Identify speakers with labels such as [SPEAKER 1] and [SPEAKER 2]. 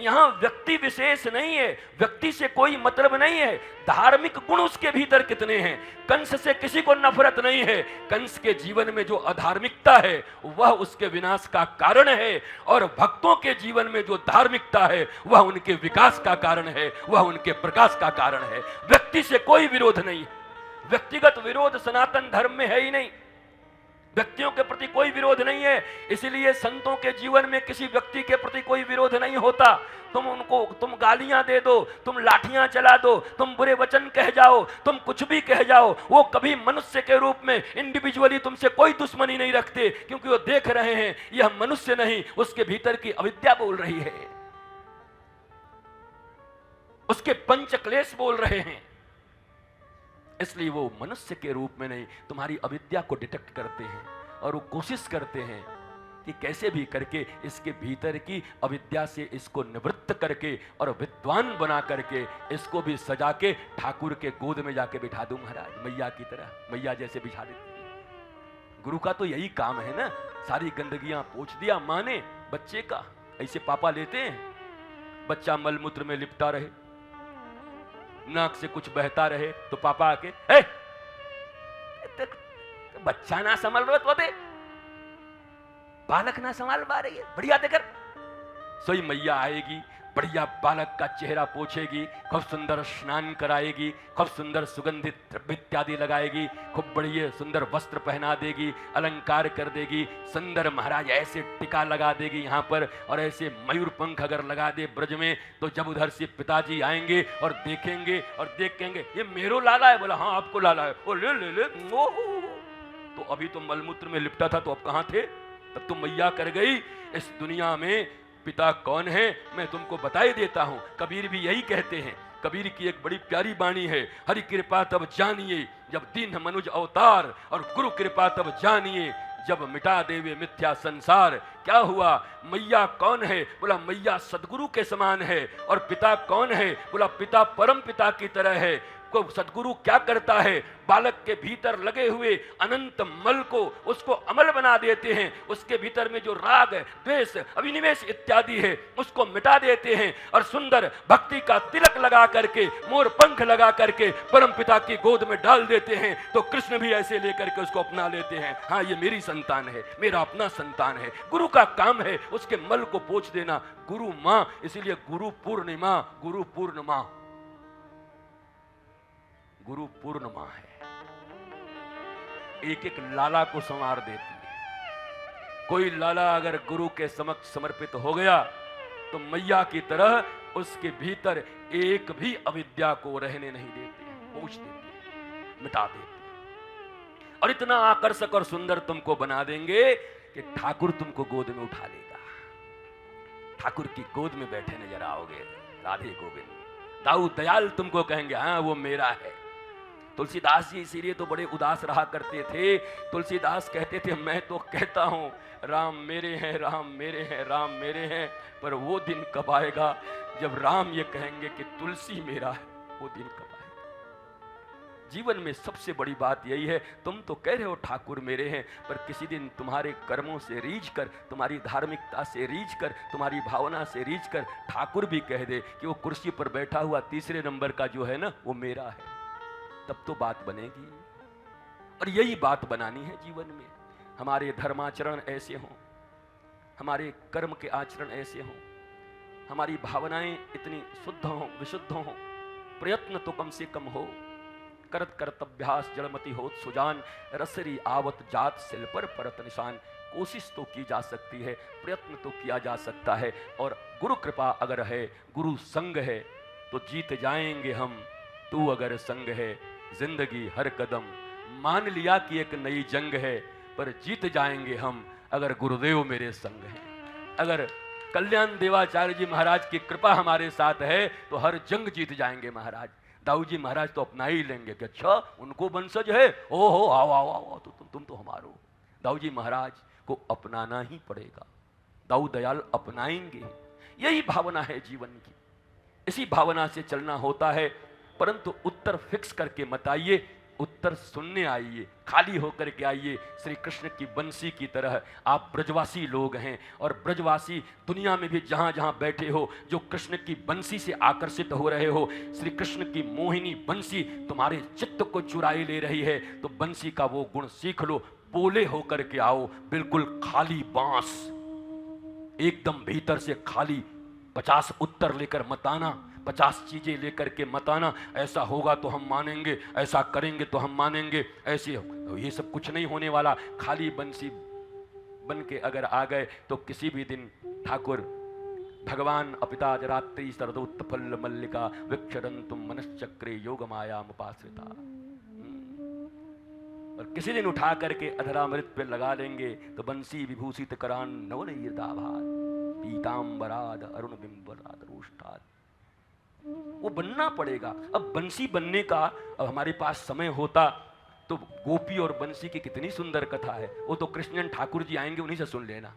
[SPEAKER 1] यहाँ व्यक्ति विशेष नहीं है, व्यक्ति से कोई मतलब नहीं है, धार्मिक गुण उसके भीतर कितने हैं। कंस से किसी को नफरत नहीं है, कंस के जीवन में जो अधार्मिकता है वह उसके विनाश का कारण है, और भक्तों के जीवन में जो धार्मिकता है वह उनके विकास का कारण है, वह उनके प्रकाश का कारण है। व्यक्ति से कोई विरोध नहीं है, व्यक्तिगत विरोध सनातन धर्म में है ही नहीं, व्यक्तियों के प्रति कोई विरोध नहीं है। इसलिए संतों के जीवन में किसी व्यक्ति के प्रति कोई विरोध नहीं होता। तुम गालियां दे दो, तुम लाठियां चला दो, तुम बुरे वचन कह जाओ, तुम कुछ भी कह जाओ, वो कभी मनुष्य के रूप में इंडिविजुअली तुमसे कोई दुश्मनी नहीं रखते, क्योंकि वो देख रहे हैं यह मनुष्य नहीं, उसके भीतर की अविद्या बोल रही है, उसके पंच क्लेश बोल रहे हैं। इसलिए वो मनुष्य के रूप में नहीं, तुम्हारी अविद्या को डिटेक्ट करते हैं और वो कोशिश करते हैं कि कैसे भी करके इसके भीतर की अविद्या से इसको निवृत्त करके और विद्वान बना करके इसको भी सजा के ठाकुर के गोद में जाके बिठा दूं महाराज, मैया की तरह, मैया जैसे बिठा देती है। गुरु का तो यही काम है ना, सारी गंदगियां पोंछ दिया माँ ने बच्चे का। ऐसे पापा लेते हैं, बच्चा मलमूत्र में लिपटा रहे, नाक से कुछ बहता रहे तो पापा आके बच्चा ना संभाल रहे तो बालक ना संभाल पा रही है, बढ़िया देकर सोई मैया आएगी, बढ़िया बालक का चेहरा पोछेगी, खूब सुंदर स्नान कराएगी, खूब सुंदर सुगंधित द्रव्य इत्यादि लगाएगी, खूब बढ़िया सुंदर वस्त्र पहना देगी, अलंकार कर देगी, सुंदर महाराज ऐसे टिका लगा देगी यहाँ पर, और ऐसे मयूर पंख अगर लगा दे ब्रज में, तो जब उधर से पिताजी आएंगे और देखेंगे और देख कहेंगे ये मेरो लाला है। बोला हाँ आपको लाला है। ओ ले ले ले, तो अभी तो मलमूत्र में लिपटा था तो अब कहाँ थे, तब तो मैया कर गई। इस दुनिया में पिता कौन है मैं तुमको बता ही देता हूं। कबीर भी यही कहते हैं, कबीर की एक बड़ी प्यारी वाणी है, हरि कृपा तब जानिए जब दीन मनुज अवतार, और गुरु कृपा तब जानिए जब मिटा देवे मिथ्या संसार। क्या हुआ, मैया कौन है, बोला मैया सदगुरु के समान है। और पिता कौन है, बोला पिता परम पिता की तरह है। को सदगुरु क्या करता है, बालक के भीतर लगे हुए अनंत मल को उसको अमल बना देते हैं, उसके भीतर में जो राग द्वेष अभिनिवेश इत्यादि है उसको मिटा देते हैं, और सुंदर भक्ति का तिलक लगा करके, मोर पंख लगा करके परम पिता की गोद में डाल देते हैं। तो कृष्ण भी ऐसे लेकर के उसको अपना लेते हैं, हाँ ये मेरी संतान है, मेरा अपना संतान है। गुरु का काम है उसके मल को पोंछ देना, गुरु मां, इसीलिए गुरु पूर्णिमा, गुरु पूर्णिमा, गुरु पूर्णिमा है, एक एक लाला को संवार देती है। कोई लाला अगर गुरु के समक्ष समर्पित हो गया तो मैया की तरह उसके भीतर एक भी अविद्या को रहने नहीं देती है, पोंछ देती है, मिटा देती है, और इतना आकर्षक और सुंदर तुमको बना देंगे कि ठाकुर तुमको गोद में उठा लेगा, ठाकुर की गोद में बैठे नजर आओगे। राधे गोविंद, दाऊ दयाल तुमको कहेंगे हाँ वो मेरा है। तुलसीदास जी इसीलिए तो बड़े उदास रहा करते थे। तुलसीदास कहते थे मैं तो कहता हूं राम मेरे हैं, राम मेरे हैं, राम मेरे हैं, पर वो दिन कब आएगा जब राम ये कहेंगे कि तुलसी मेरा है, वो दिन कब आएगा। जीवन में सबसे बड़ी बात यही है, तुम तो कह रहे हो ठाकुर मेरे हैं, पर किसी दिन तुम्हारे कर्मों से रीझ कर, तुम्हारी धार्मिकता से रीझ कर, तुम्हारी भावना से रीझ कर ठाकुर भी कह दे कि वो कुर्सी पर बैठा हुआ तीसरे नंबर का जो है ना वो मेरा है, तब तो बात बनेगी। और यही बात बनानी है जीवन में। हमारे धर्माचरण ऐसे हों, हमारे कर्म के आचरण ऐसे हों, हमारी भावनाएं इतनी शुद्ध हों, विशुद्ध हों, प्रयत्न तो कम से कम हो। करत कर्तव्यास जड़मति होत सुजान, रसरी आवत जात सिल पर परत निशान। कोशिश तो की जा सकती है, प्रयत्न तो किया जा सकता है, और गुरु कृपा अगर है, गुरु संग है तो जीत जाएंगे हम। तू अगर संग है जिंदगी हर कदम, मान लिया कि एक नई जंग है, पर जीत जाएंगे हम अगर गुरुदेव मेरे संग हैं। अगर कल्याण देवाचार्य जी महाराज की कृपा हमारे साथ है तो हर जंग जीत जाएंगे महाराज। दाऊ जी महाराज तो अपना ही लेंगे कि अच्छा उनको वंशज है, ओहो आओ आओ आओ, तो तुम तो हमारो। दाऊ जी महाराज को अपनाना ही पड़ेगा, दाऊ दयाल अपनाएंगे। यही भावना है जीवन की, इसी भावना से चलना होता है। परंतु उत्तर फिक्स करके मत आइए, उत्तर सुनने आइए, खाली होकर के आइए। श्री कृष्ण की बंसी की तरह आप ब्रजवासी लोग हैं, और ब्रजवासी दुनिया में भी जहाँ जहाँ बैठे हो, जो कृष्ण की बंसी से आकर्षित हो रहे हो, श्री कृष्ण की मोहिनी बंसी तुम्हारे चित्त को चुराए ले रही है, तो बंसी का वो गुण सीख लो, बोले होकर के आओ, बिल्कुल खाली बांस, एकदम भीतर से खाली। 50 उत्तर लेकर मत आना, 50 चीजें लेकर के मत आना, ऐसा होगा तो हम मानेंगे, ऐसा करेंगे तो हम मानेंगे, ऐसे तो ये सब कुछ नहीं होने वाला। खाली बंसी बन के अगर आ गए तो किसी भी दिन ठाकुर भगवान अपिता जरात्रि सरदोत्पल मल्लिका विक्षरंतुम मनश्चक्रे योग माया मुपाश्रिता, और किसी दिन उठा करके अधरामृत पे लगा देंगे तो बंसी विभूषित करान नवनीरदाभात पीतांबराद अरुण बिंबराद रोष्ठाद, वो बनना पड़ेगा। अब बंसी बनने का अब हमारे पास समय होता तो गोपी और बंसी की कितनी सुंदर कथा है, वो तो कृष्णन ठाकुर जी आएंगे, उन्हीं से सुन लेना।